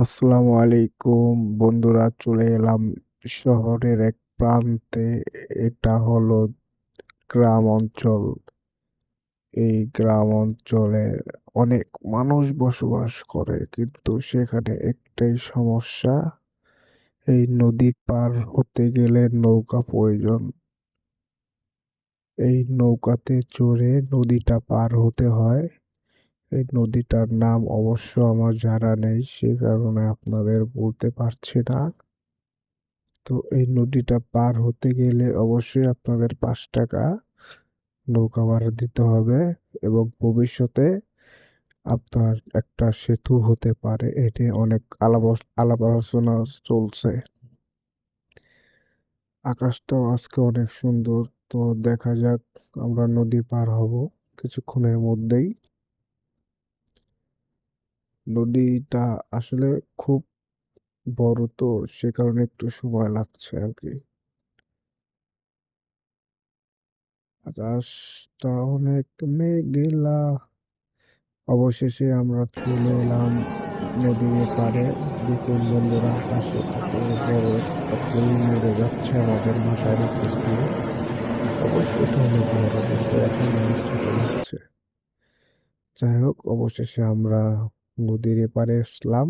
আসসালামু আলাইকুম বন্ধুরা, চলে এলাম শহরের এক প্রান্তে। এটা হলো গ্রাম অঞ্চল। এই গ্রাম অঞ্চলে অনেক মানুষ বসবাস করে, কিন্তু সেখানে একটাই সমস্যা। এই নদী পার হতে গেলে নৌকা প্রয়োজন। এই নৌকাতে চড়ে নদীটা পার হতে হয়। এই নদীটার নাম অবশ্য আমার জানা নেই, সে কারণে আপনাদের বলতে পারছি না। তো এই নদীটা পার হতে গেলে অবশ্যই আপনাদের 5 টাকা নৌকা ভাড়া দিতে হবে, এবং ভবিষ্যতে আপনার একটা সেতু হতে পারে। এটি অনেক আলাপ আলোচনা চলছে। আকাশটাও আজকে অনেক সুন্দর। তো দেখা যাক, আমরা নদী পার হব কিছুক্ষণের মধ্যেই। নদীটা আসলে খুব বড়, তো সে কারণে একটু সময় লাগছে আর কি। আকাশটা অনেক মেঘলা। অবশেষে আমরা চলে এলাম নদীর এপারে। দেখুন বন্ধুরা, আকাশে কত বড় একটা হরিণ উড়ে যাচ্ছে আমাদের মাথার উপর দিয়ে। অবশ্যই এটা অনেক বড়, কিন্তু এখন অনেক ছোট লাগছে। যাই হোক, অবশেষে আমরা নদীর এপারে আসলাম।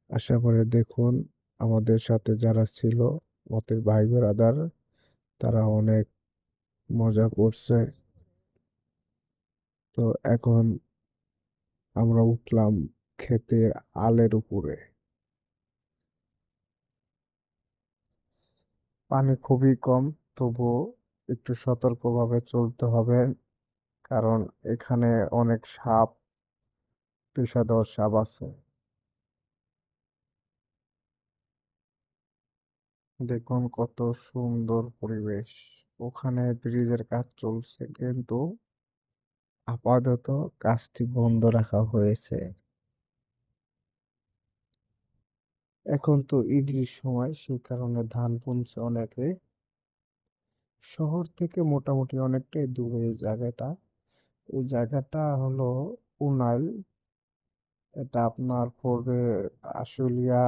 আসার পরে দেখুন, আমাদের সাথে যারা ছিল, আমাদের ভাই ব্রাদার, তারা অনেক মজা করছে। তো এখন আমরা উঠলাম ক্ষেতের আলের উপরে। পানি খুবই কম, তবুও একটু সতর্কভাবে চলতে হবে, কারণ এখানে অনেক সাপ, বিষধর সাপ আছে। দেখুন কত সুন্দর পরিবেশ। ওখানে ব্রিজের কাজ চলছে, কিন্তু আপাতত কাজটি বন্ধ রাখা হয়েছে। এখন তো ঈদের সময়, সেই কারণে ধান বুনছে অনেকে। শহর থেকে মোটামুটি অনেকটাই দূরে এই জায়গাটা। এই জায়গাটা হলো উনাইল। এটা আপনার পড়বে আশুলিয়া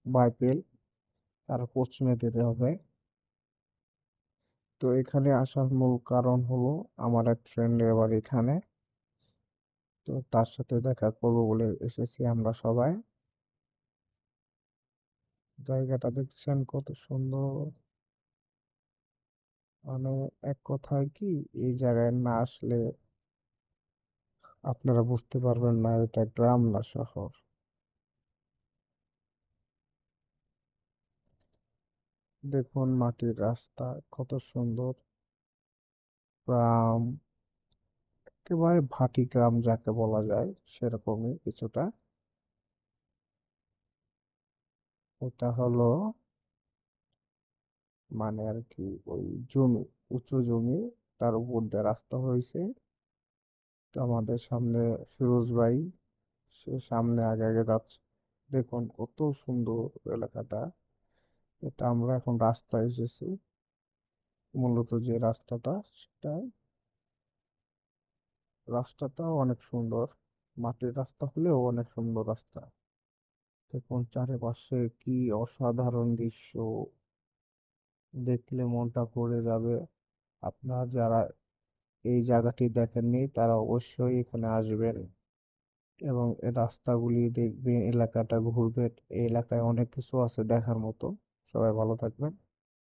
বাইপেল, তার পশ্চিমে যেতে হবে। তো এখানে আসার মূল কারণ হলো আমার এক ফ্রেন্ডের বাড়ি এখানে। তো তার সাথে দেখা করবো বলে এসেছি আমরা সবাই। জায়গাটা দেখছেন কত সুন্দর। মানে এক কথায় কি, এই জায়গায় না আসলে আপনারা বুঝতে পারবেন না এটা গ্রাম না শহর। দেখুন মাটির রাস্তা কত সুন্দর। গ্রাম, একেবারে ভাটি গ্রাম যাকে বলা যায়, সেরকমই কিছুটা। এটা হলো মানে আর কি, ওই জমি, উঁচু জমি, তার উপর দিয়ে রাস্তা হয়েছে। তো আমাদের সামনে ফিরোজ ভাই, সে সামনে আগে আগে যাচ্ছে। দেখুন কত সুন্দর এলাকাটা। এটা আমরা এখন রাস্তায় এসেছি, মূলত যে রাস্তাটা, সেটা রাস্তাটাও অনেক সুন্দর। মাটির রাস্তা হলেও অনেক সুন্দর রাস্তা। দেখুন চারিপাশে কি অসাধারণ দৃশ্য, দেখলে মনটা ভরে যাবে। আপনারা যারা এই জায়গাটি দেখেননি, তারা অবশ্যই এখানে আসবেন এবং এই রাস্তাগুলি দেখবেন, এলাকাটা ঘুরবেন। এই এলাকায় অনেক কিছু আছে দেখার মতো। সবাই ভালো থাকবেন।